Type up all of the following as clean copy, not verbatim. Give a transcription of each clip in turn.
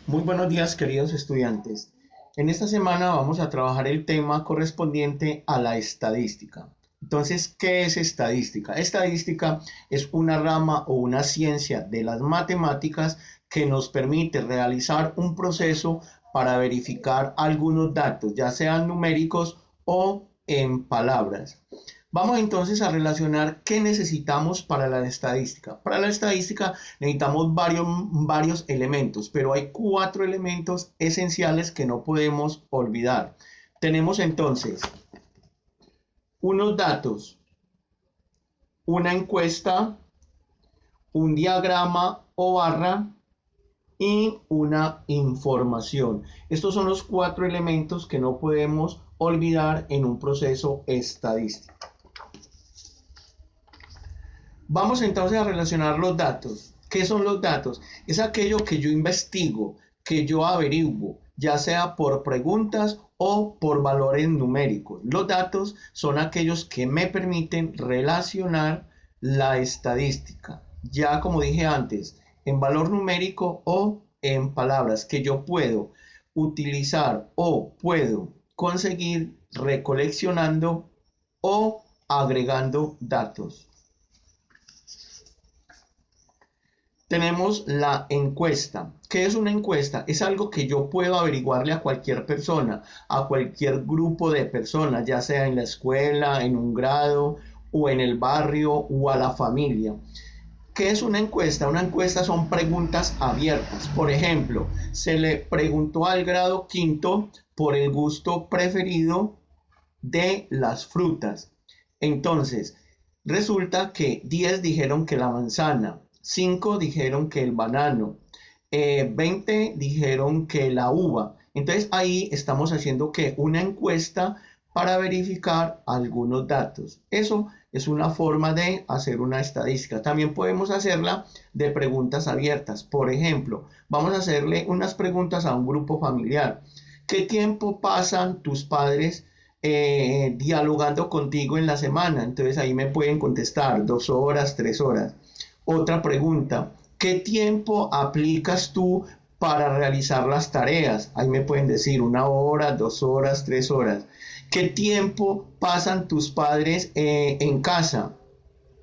Muy buenos días, queridos estudiantes. En esta semana vamos a trabajar el tema correspondiente a la estadística. Entonces, ¿qué es estadística? Estadística es una rama o una ciencia de las matemáticas que nos permite realizar un proceso para verificar algunos datos, ya sean numéricos o en palabras. Vamos entonces a relacionar qué necesitamos para la estadística. Para la estadística necesitamos varios elementos, pero hay 4 elementos esenciales que no podemos olvidar. Tenemos entonces unos datos, una encuesta, un diagrama o barra y una información. Estos son los 4 elementos que no podemos olvidar en un proceso estadístico. Vamos entonces a relacionar los datos. ¿Qué son los datos? Es aquello que yo investigo, que yo averiguo, ya sea por preguntas o por valores numéricos. Los datos son aquellos que me permiten relacionar la estadística, ya como dije antes, en valor numérico o en palabras que yo puedo utilizar o puedo conseguir recoleccionando o agregando datos. Tenemos la encuesta. ¿Qué es una encuesta? Es algo que yo puedo averiguarle a cualquier persona, a cualquier grupo de personas, ya sea en la escuela, en un grado o en el barrio o a la familia. ¿Qué es una encuesta? Una encuesta son preguntas abiertas. Por ejemplo, se le preguntó al grado quinto por el gusto preferido de las frutas. Entonces, resulta que 10 dijeron que la manzana, 5 dijeron que el banano, 20 dijeron que la uva. Entonces ahí estamos haciendo que una encuesta para verificar algunos datos. Eso es una forma de hacer una estadística. También podemos hacerla de preguntas abiertas. Por ejemplo, vamos a hacerle unas preguntas a un grupo familiar. ¿Qué tiempo pasan tus padres dialogando contigo en la semana? Entonces ahí me pueden contestar 2 horas, 3 horas. Otra pregunta, ¿qué tiempo aplicas tú para realizar las tareas? Ahí me pueden decir 1 hora, 2 horas, 3 horas. ¿Qué tiempo pasan tus padres en casa?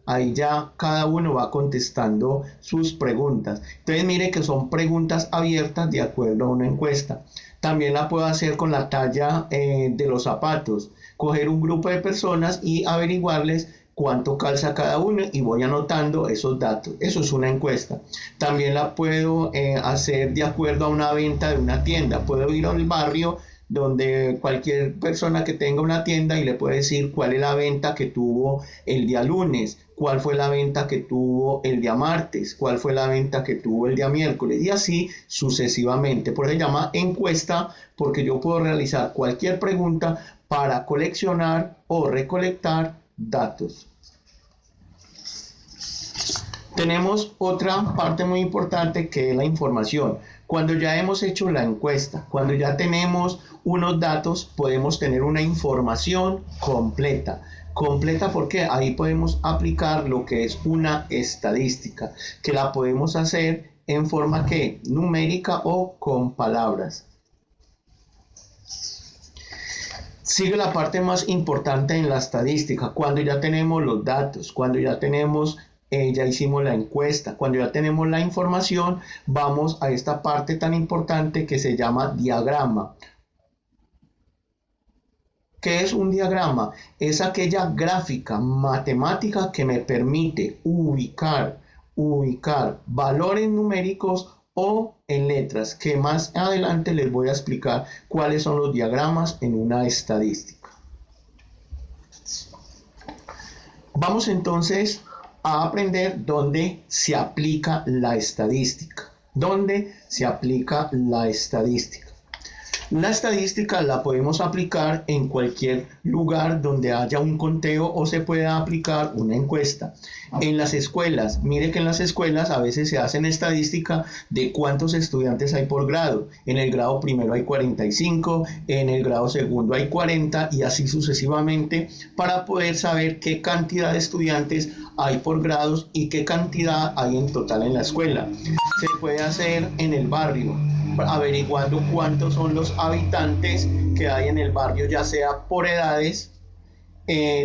Ahí ya cada uno va contestando sus preguntas. Entonces mire que son preguntas abiertas de acuerdo a una encuesta. También la puedo hacer con la talla de los zapatos. Coger un grupo de personas y averiguarles cuánto calza cada uno y voy anotando esos datos. Eso es una encuesta. También la puedo hacer de acuerdo a una venta de una tienda. Puedo ir al barrio donde cualquier persona que tenga una tienda y le puede decir cuál es la venta que tuvo el día lunes, cuál fue la venta que tuvo el día martes, cuál fue la venta que tuvo el día miércoles y así sucesivamente. Por eso se llama encuesta porque yo puedo realizar cualquier pregunta para coleccionar o recolectar datos. Tenemos otra parte muy importante que es la información. Cuando ya hemos hecho la encuesta, cuando ya tenemos unos datos, podemos tener una información completa. Completa porque ahí podemos aplicar lo que es una estadística, que la podemos hacer en forma que numérica o con palabras. Sigue la parte más importante en la estadística, cuando ya tenemos los datos, cuando ya tenemos, ya hicimos la encuesta, cuando ya tenemos la información, vamos a esta parte tan importante que se llama diagrama. ¿Qué es un diagrama? Es aquella gráfica matemática que me permite ubicar valores numéricos o en letras, que más adelante les voy a explicar cuáles son los diagramas en una estadística. Vamos entonces a aprender dónde se aplica la estadística. ¿Dónde se aplica la estadística? La estadística la podemos aplicar en cualquier lugar donde haya un conteo o se pueda aplicar una encuesta. En las escuelas, mire que en las escuelas a veces se hacen estadística de cuántos estudiantes hay por grado. En el grado primero hay 45, en el grado segundo hay 40 y así sucesivamente para poder saber qué cantidad de estudiantes hay por grados y qué cantidad hay en total en la escuela. Se puede hacer en el barrio, averiguando cuántos son los habitantes que hay en el barrio, ya sea por edades.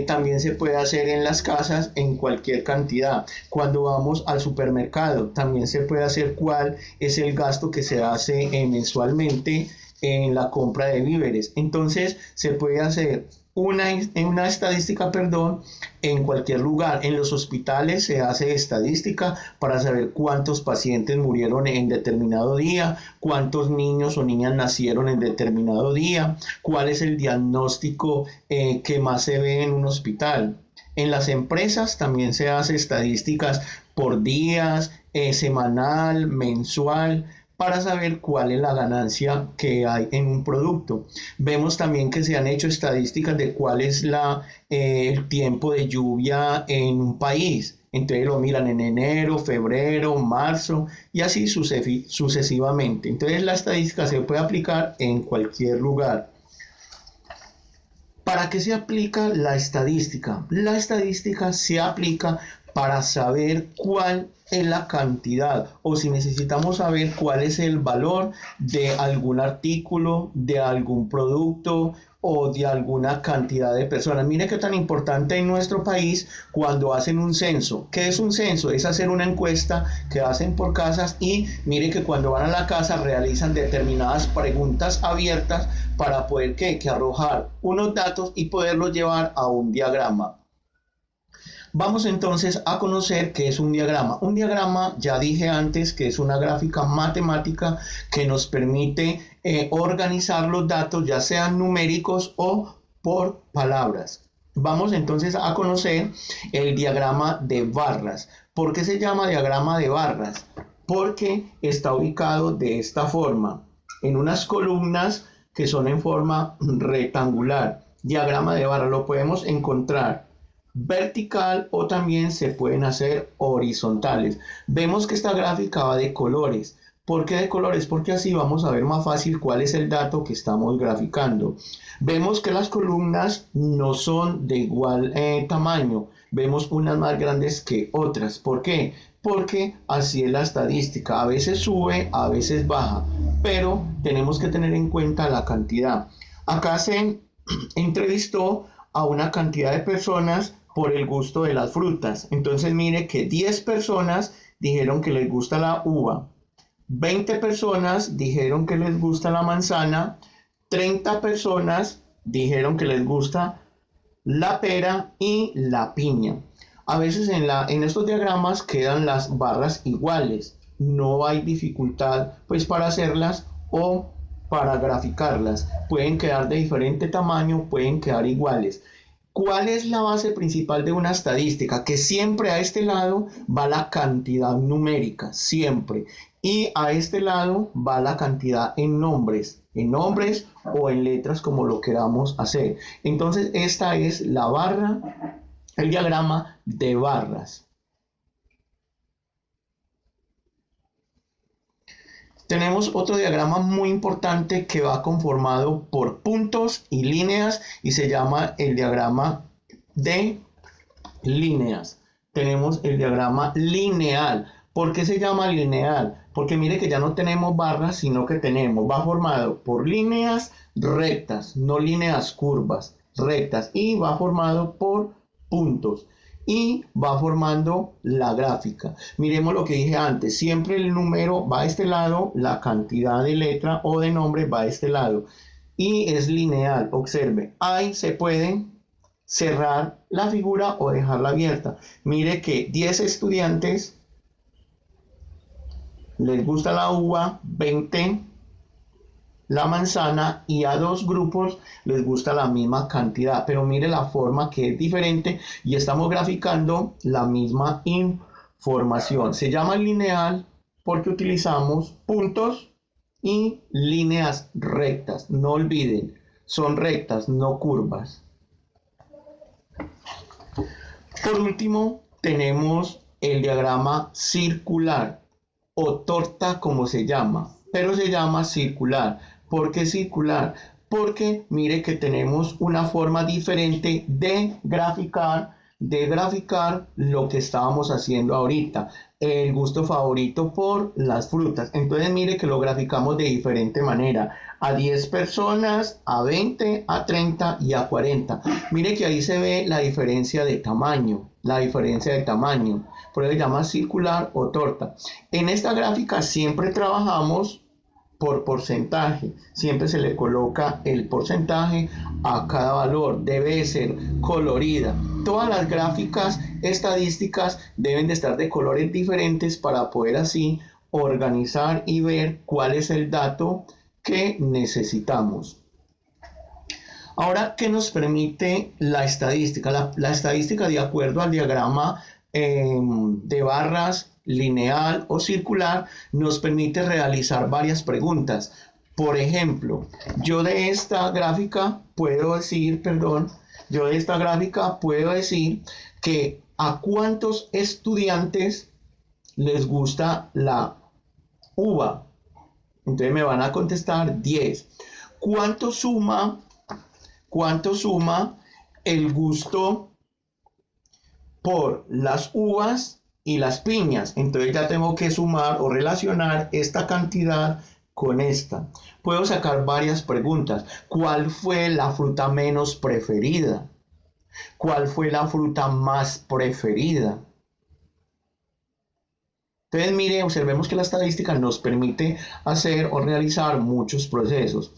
También se puede hacer en las casas en cualquier cantidad. Cuando vamos al supermercado, también se puede hacer cuál es el gasto que se hace mensualmente en la compra de víveres. Entonces se puede hacer una estadística, perdón, en cualquier lugar. En los hospitales se hace estadística para saber cuántos pacientes murieron en determinado día, cuántos niños o niñas nacieron en determinado día, cuál es el diagnóstico que más se ve en un hospital. En las empresas también se hace estadísticas por días, semanal, mensual, para saber cuál es la ganancia que hay en un producto. Vemos también que se han hecho estadísticas de cuál es el tiempo de lluvia en un país. Entonces lo miran en enero, febrero, marzo y así sucesivamente. Entonces la estadística se puede aplicar en cualquier lugar. ¿Para qué se aplica la estadística? La estadística se aplica para saber cuál es la cantidad o si necesitamos saber cuál es el valor de algún artículo, de algún producto o de alguna cantidad de personas. Mire qué tan importante en nuestro país cuando hacen un censo. ¿Qué es un censo? Es hacer una encuesta que hacen por casas y mire que cuando van a la casa realizan determinadas preguntas abiertas para poder que arrojar unos datos y poderlos llevar a un diagrama. Vamos entonces a conocer qué es un diagrama. Un diagrama, ya dije antes, que es una gráfica matemática que nos permite organizar los datos, ya sean numéricos o por palabras. Vamos entonces a conocer el diagrama de barras. ¿Por qué se llama diagrama de barras? Porque está ubicado de esta forma, en unas columnas que son en forma rectangular. Diagrama de barras lo podemos encontrar vertical o también se pueden hacer horizontales. Vemos que esta gráfica va de colores. ¿Por qué de colores? Porque así vamos a ver más fácil cuál es el dato que estamos graficando. Vemos que las columnas no son de igual tamaño. Vemos unas más grandes que otras. ¿Por qué? Porque así es la estadística. A veces sube, a veces baja, pero tenemos que tener en cuenta la cantidad. Acá se entrevistó a una cantidad de personas por el gusto de las frutas. Entonces mire que 10 personas dijeron que les gusta la uva, 20 personas dijeron que les gusta la manzana, 30 personas dijeron que les gusta la pera y la piña. A veces en estos diagramas quedan las barras iguales. No hay dificultad pues para hacerlas o para graficarlas. Pueden quedar de diferente tamaño, pueden quedar iguales. ¿Cuál es la base principal de una estadística? Que siempre a este lado va la cantidad numérica, siempre. Y a este lado va la cantidad en nombres o en letras como lo queramos hacer. Entonces esta es la barra, el diagrama de barras. Tenemos otro diagrama muy importante que va conformado por puntos y líneas y se llama el diagrama de líneas. Tenemos el diagrama lineal. ¿Por qué se llama lineal? Porque mire que ya no tenemos barras, sino que va formado por líneas rectas, no líneas curvas, rectas, y va formado por puntos. Y va formando la gráfica. Miremos lo que dije antes, siempre el número va a este lado, la cantidad de letra o de nombre va a este lado. Y es lineal, observe, ahí se puede cerrar la figura o dejarla abierta. Mire que 10 estudiantes les gusta la uva, 20 la manzana y a 2 grupos les gusta la misma cantidad, pero mire la forma que es diferente y estamos graficando la misma información. Se llama lineal porque utilizamos puntos y líneas rectas. No olviden, son rectas, no curvas. Por último, tenemos el diagrama circular o torta como se llama, pero se llama circular. ¿Por qué circular? Porque mire que tenemos una forma diferente de graficar lo que estábamos haciendo ahorita, el gusto favorito por las frutas. Entonces mire que lo graficamos de diferente manera, a 10 personas, a 20, a 30 y a 40. Mire que ahí se ve la diferencia de tamaño, por eso se llama circular o torta. En esta gráfica siempre trabajamos por porcentaje, siempre se le coloca el porcentaje a cada valor, debe ser colorida. Todas las gráficas estadísticas deben de estar de colores diferentes para poder así organizar y ver cuál es el dato que necesitamos. Ahora, ¿qué nos permite la estadística? La estadística, de acuerdo al diagrama de barras lineal o circular, nos permite realizar varias preguntas. Por ejemplo, yo de esta gráfica puedo decir que a cuántos estudiantes les gusta la uva. Entonces me van a contestar 10. ¿Cuánto suma el gusto por las uvas y las piñas? Entonces ya tengo que sumar o relacionar esta cantidad con esta. Puedo sacar varias preguntas. ¿Cuál fue la fruta menos preferida? ¿Cuál fue la fruta más preferida? Entonces, mire, observemos que la estadística nos permite hacer o realizar muchos procesos.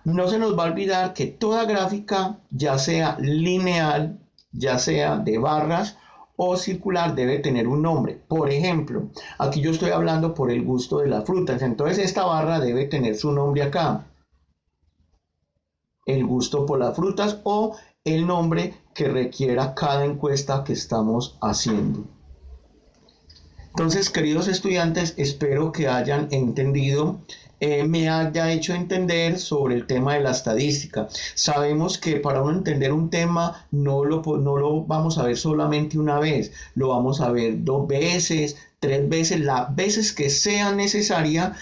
No se nos va a olvidar que toda gráfica, ya sea lineal, ya sea de barras o circular, debe tener un nombre. Por ejemplo, aquí yo estoy hablando por el gusto de las frutas, entonces esta barra debe tener su nombre acá. El gusto por las frutas o el nombre que requiera cada encuesta que estamos haciendo. Entonces, queridos estudiantes, espero que hayan entendido, me haya hecho entender sobre el tema de la estadística. Sabemos que para uno entender un tema no lo vamos a ver solamente una vez, lo vamos a ver 2 veces, 3 veces, las veces que sea necesaria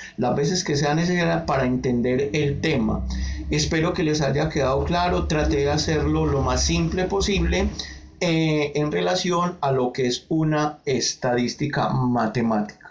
para entender el tema. Espero que les haya quedado claro, traté de hacerlo lo más simple posible en relación a lo que es una estadística matemática.